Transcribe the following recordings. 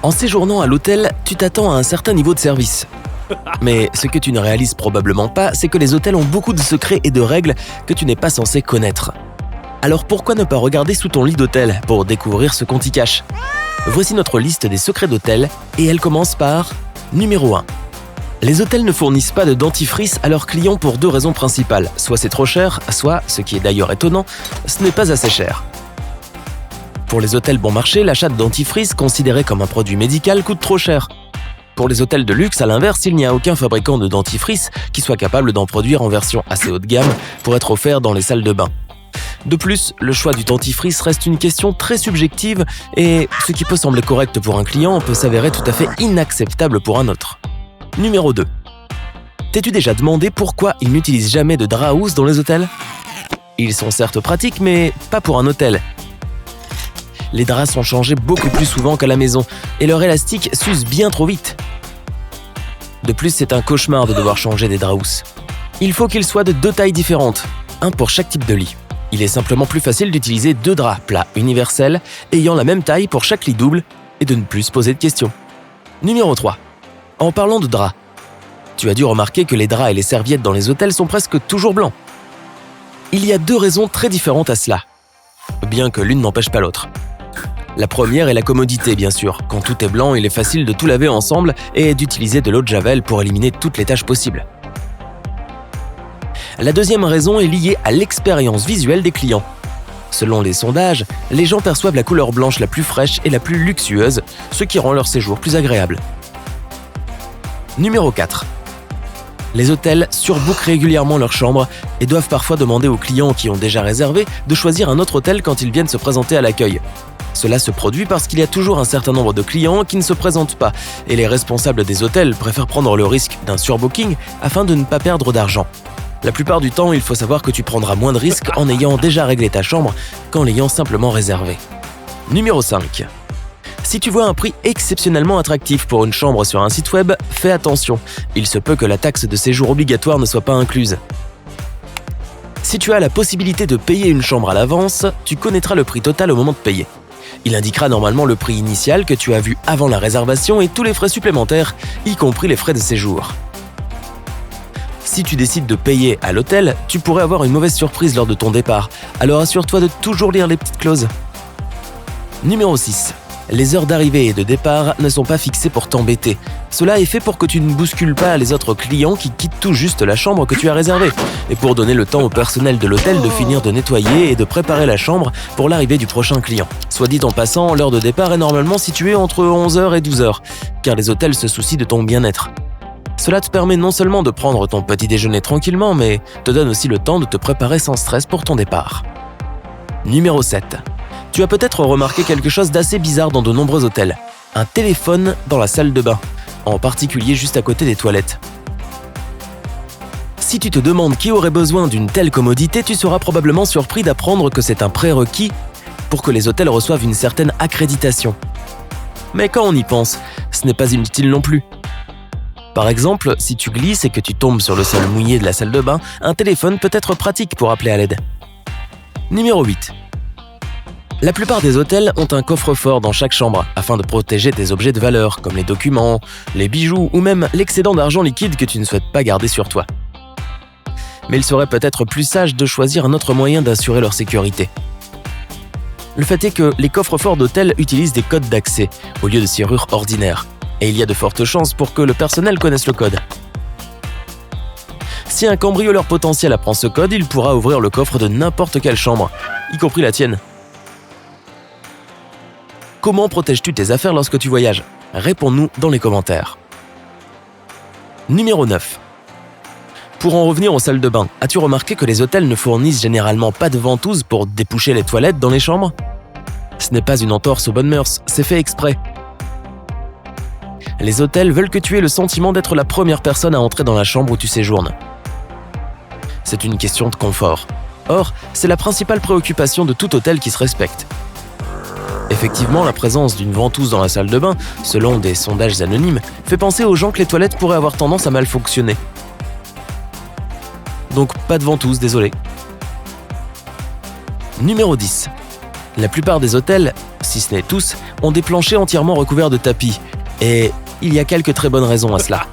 En séjournant à l'hôtel, tu t'attends à un certain niveau de service. Mais ce que tu ne réalises probablement pas, c'est que les hôtels ont beaucoup de secrets et de règles que tu n'es pas censé connaître. Alors pourquoi ne pas regarder sous ton lit d'hôtel pour découvrir ce qu'on t'y cache ? Voici notre liste des secrets d'hôtel et elle commence par numéro 1. Les hôtels ne fournissent pas de dentifrice à leurs clients pour 2 raisons principales. Soit c'est trop cher, soit, ce qui est d'ailleurs étonnant, ce n'est pas assez cher. Pour les hôtels bon marché, l'achat de dentifrice, considéré comme un produit médical, coûte trop cher. Pour les hôtels de luxe, à l'inverse, il n'y a aucun fabricant de dentifrice qui soit capable d'en produire en version assez haut de gamme pour être offert dans les salles de bain. De plus, le choix du dentifrice reste une question très subjective et ce qui peut sembler correct pour un client peut s'avérer tout à fait inacceptable pour un autre. Numéro 2. T'es-tu déjà demandé pourquoi ils n'utilisent jamais de drap housse dans les hôtels ? Ils sont certes pratiques, mais pas pour un hôtel. Les draps sont changés beaucoup plus souvent qu'à la maison et leur élastique s'use bien trop vite. De plus, c'est un cauchemar de devoir changer des draps housses. Il faut qu'ils soient de 2 tailles différentes, un pour chaque type de lit. Il est simplement plus facile d'utiliser 2 draps plats universels ayant la même taille pour chaque lit double et de ne plus se poser de questions. Numéro 3. En parlant de draps, tu as dû remarquer que les draps et les serviettes dans les hôtels sont presque toujours blancs. Il y a 2 raisons très différentes à cela, bien que l'une n'empêche pas l'autre. La première est la commodité, bien sûr. Quand tout est blanc, il est facile de tout laver ensemble et d'utiliser de l'eau de Javel pour éliminer toutes les taches possibles. La deuxième raison est liée à l'expérience visuelle des clients. Selon les sondages, les gens perçoivent la couleur blanche la plus fraîche et la plus luxueuse, ce qui rend leur séjour plus agréable. Numéro 4. Les hôtels surbookent régulièrement leurs chambres et doivent parfois demander aux clients qui ont déjà réservé de choisir un autre hôtel quand ils viennent se présenter à l'accueil. Cela se produit parce qu'il y a toujours un certain nombre de clients qui ne se présentent pas et les responsables des hôtels préfèrent prendre le risque d'un surbooking afin de ne pas perdre d'argent. La plupart du temps, il faut savoir que tu prendras moins de risques en ayant déjà réglé ta chambre qu'en l'ayant simplement réservée. Numéro 5. Si tu vois un prix exceptionnellement attractif pour une chambre sur un site web, fais attention. Il se peut que la taxe de séjour obligatoire ne soit pas incluse. Si tu as la possibilité de payer une chambre à l'avance, tu connaîtras le prix total au moment de payer. Il indiquera normalement le prix initial que tu as vu avant la réservation et tous les frais supplémentaires, y compris les frais de séjour. Si tu décides de payer à l'hôtel, tu pourrais avoir une mauvaise surprise lors de ton départ, alors assure-toi de toujours lire les petites clauses. Numéro 6. Les heures d'arrivée et de départ ne sont pas fixées pour t'embêter. Cela est fait pour que tu ne bouscules pas les autres clients qui quittent tout juste la chambre que tu as réservée, et pour donner le temps au personnel de l'hôtel de finir de nettoyer et de préparer la chambre pour l'arrivée du prochain client. Soit dit en passant, l'heure de départ est normalement située entre 11h et 12h, car les hôtels se soucient de ton bien-être. Cela te permet non seulement de prendre ton petit déjeuner tranquillement, mais te donne aussi le temps de te préparer sans stress pour ton départ. Numéro 7. Tu as peut-être remarqué quelque chose d'assez bizarre dans de nombreux hôtels. Un téléphone dans la salle de bain, en particulier juste à côté des toilettes. Si tu te demandes qui aurait besoin d'une telle commodité, tu seras probablement surpris d'apprendre que c'est un prérequis pour que les hôtels reçoivent une certaine accréditation. Mais quand on y pense, ce n'est pas inutile non plus. Par exemple, si tu glisses et que tu tombes sur le sol mouillé de la salle de bain, un téléphone peut être pratique pour appeler à l'aide. Numéro 8. La plupart des hôtels ont un coffre-fort dans chaque chambre afin de protéger tes objets de valeur, comme les documents, les bijoux ou même l'excédent d'argent liquide que tu ne souhaites pas garder sur toi. Mais il serait peut-être plus sage de choisir un autre moyen d'assurer leur sécurité. Le fait est que les coffres-forts d'hôtels utilisent des codes d'accès au lieu de serrures ordinaires, et il y a de fortes chances pour que le personnel connaisse le code. Si un cambrioleur potentiel apprend ce code, il pourra ouvrir le coffre de n'importe quelle chambre, y compris la tienne. Comment protèges-tu tes affaires lorsque tu voyages ? Réponds-nous dans les commentaires. Numéro 9. Pour en revenir aux salles de bain, as-tu remarqué que les hôtels ne fournissent généralement pas de ventouse pour déboucher les toilettes dans les chambres ? Ce n'est pas une entorse aux bonnes mœurs, c'est fait exprès. Les hôtels veulent que tu aies le sentiment d'être la première personne à entrer dans la chambre où tu séjournes. C'est une question de confort. Or, c'est la principale préoccupation de tout hôtel qui se respecte. Effectivement, la présence d'une ventouse dans la salle de bain, selon des sondages anonymes, fait penser aux gens que les toilettes pourraient avoir tendance à mal fonctionner. Donc pas de ventouse, désolé. Numéro 10. La plupart des hôtels, si ce n'est tous, ont des planchers entièrement recouverts de tapis. Et il y a quelques très bonnes raisons à cela.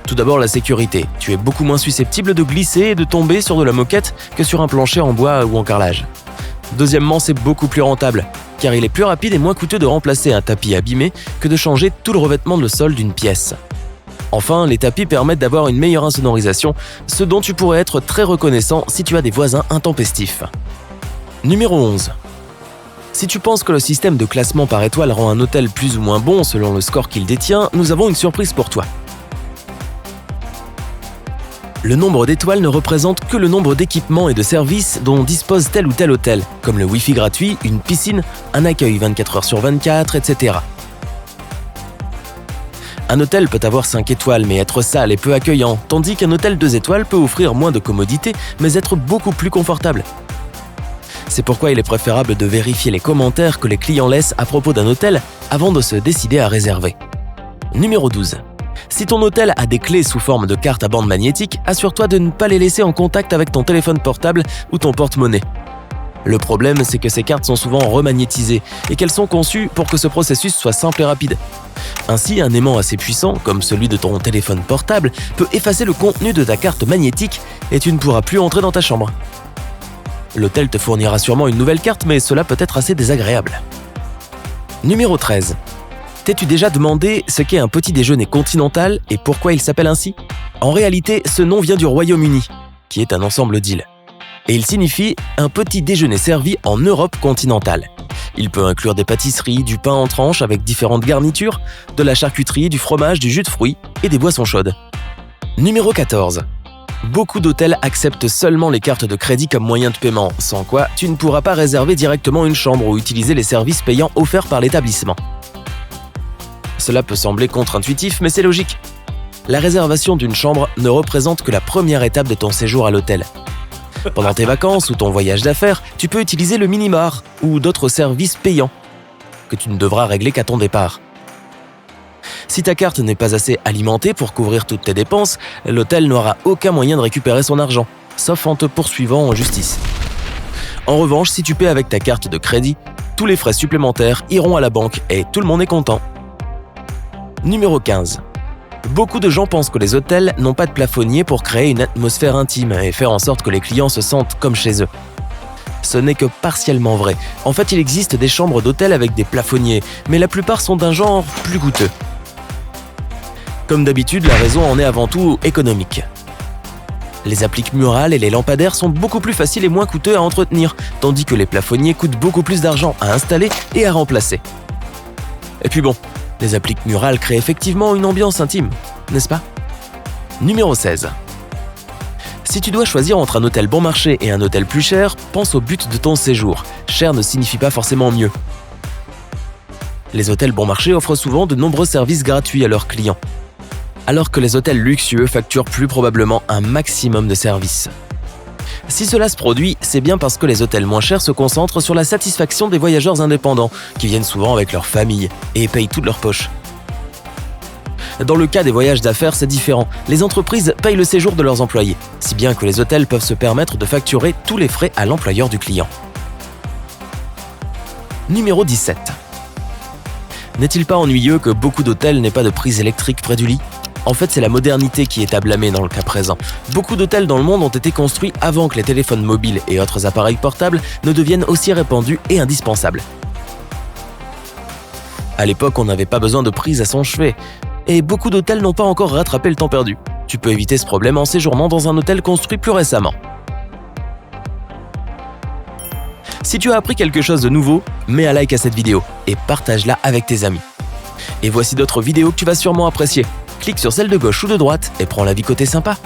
Tout d'abord, la sécurité. Tu es beaucoup moins susceptible de glisser et de tomber sur de la moquette que sur un plancher en bois ou en carrelage. Deuxièmement, c'est beaucoup plus rentable, car il est plus rapide et moins coûteux de remplacer un tapis abîmé que de changer tout le revêtement de sol d'une pièce. Enfin, les tapis permettent d'avoir une meilleure insonorisation, ce dont tu pourrais être très reconnaissant si tu as des voisins intempestifs. Numéro 11. Si tu penses que le système de classement par étoile rend un hôtel plus ou moins bon selon le score qu'il détient, nous avons une surprise pour toi. Le nombre d'étoiles ne représente que le nombre d'équipements et de services dont dispose tel ou tel hôtel, comme le Wi-Fi gratuit, une piscine, un accueil 24 heures sur 24, etc. Un hôtel peut avoir 5 étoiles mais être sale et peu accueillant, tandis qu'un hôtel 2 étoiles peut offrir moins de commodités mais être beaucoup plus confortable. C'est pourquoi il est préférable de vérifier les commentaires que les clients laissent à propos d'un hôtel avant de se décider à réserver. Numéro 12. Si ton hôtel a des clés sous forme de carte à bande magnétique, assure-toi de ne pas les laisser en contact avec ton téléphone portable ou ton porte-monnaie. Le problème, c'est que ces cartes sont souvent remagnétisées et qu'elles sont conçues pour que ce processus soit simple et rapide. Ainsi, un aimant assez puissant, comme celui de ton téléphone portable, peut effacer le contenu de ta carte magnétique et tu ne pourras plus entrer dans ta chambre. L'hôtel te fournira sûrement une nouvelle carte, mais cela peut être assez désagréable. Numéro 13. T'es-tu déjà demandé ce qu'est un petit déjeuner continental et pourquoi il s'appelle ainsi ? En réalité, ce nom vient du Royaume-Uni, qui est un ensemble d'îles. Et il signifie un petit déjeuner servi en Europe continentale. Il peut inclure des pâtisseries, du pain en tranches avec différentes garnitures, de la charcuterie, du fromage, du jus de fruits et des boissons chaudes. Numéro 14. Beaucoup d'hôtels acceptent seulement les cartes de crédit comme moyen de paiement, sans quoi tu ne pourras pas réserver directement une chambre ou utiliser les services payants offerts par l'établissement. Cela peut sembler contre-intuitif, mais c'est logique. La réservation d'une chambre ne représente que la première étape de ton séjour à l'hôtel. Pendant tes vacances ou ton voyage d'affaires, tu peux utiliser le mini-bar ou d'autres services payants que tu ne devras régler qu'à ton départ. Si ta carte n'est pas assez alimentée pour couvrir toutes tes dépenses, l'hôtel n'aura aucun moyen de récupérer son argent, sauf en te poursuivant en justice. En revanche, si tu paies avec ta carte de crédit, tous les frais supplémentaires iront à la banque et tout le monde est content. Numéro 15. Beaucoup de gens pensent que les hôtels n'ont pas de plafonnier pour créer une atmosphère intime et faire en sorte que les clients se sentent comme chez eux. Ce n'est que partiellement vrai. En fait, il existe des chambres d'hôtel avec des plafonniers, mais la plupart sont d'un genre plus coûteux. Comme d'habitude, la raison en est avant tout économique. Les appliques murales et les lampadaires sont beaucoup plus faciles et moins coûteux à entretenir, tandis que les plafonniers coûtent beaucoup plus d'argent à installer et à remplacer. Et puis bon, les appliques murales créent effectivement une ambiance intime, n'est-ce pas ? Numéro 16. Si tu dois choisir entre un hôtel bon marché et un hôtel plus cher, pense au but de ton séjour. Cher ne signifie pas forcément mieux. Les hôtels bon marché offrent souvent de nombreux services gratuits à leurs clients, alors que les hôtels luxueux facturent plus probablement un maximum de services. Si cela se produit, c'est bien parce que les hôtels moins chers se concentrent sur la satisfaction des voyageurs indépendants, qui viennent souvent avec leur famille et payent toute leur poche. Dans le cas des voyages d'affaires, c'est différent. Les entreprises payent le séjour de leurs employés, si bien que les hôtels peuvent se permettre de facturer tous les frais à l'employeur du client. Numéro 17. N'est-il pas ennuyeux que beaucoup d'hôtels n'aient pas de prise électrique près du lit ? En fait, c'est la modernité qui est à blâmer dans le cas présent. Beaucoup d'hôtels dans le monde ont été construits avant que les téléphones mobiles et autres appareils portables ne deviennent aussi répandus et indispensables. À l'époque, on n'avait pas besoin de prise à son chevet, et beaucoup d'hôtels n'ont pas encore rattrapé le temps perdu. Tu peux éviter ce problème en séjournant dans un hôtel construit plus récemment. Si tu as appris quelque chose de nouveau, mets un like à cette vidéo et partage-la avec tes amis. Et voici d'autres vidéos que tu vas sûrement apprécier. Clique sur celle de gauche ou de droite et prends la vie côté sympa.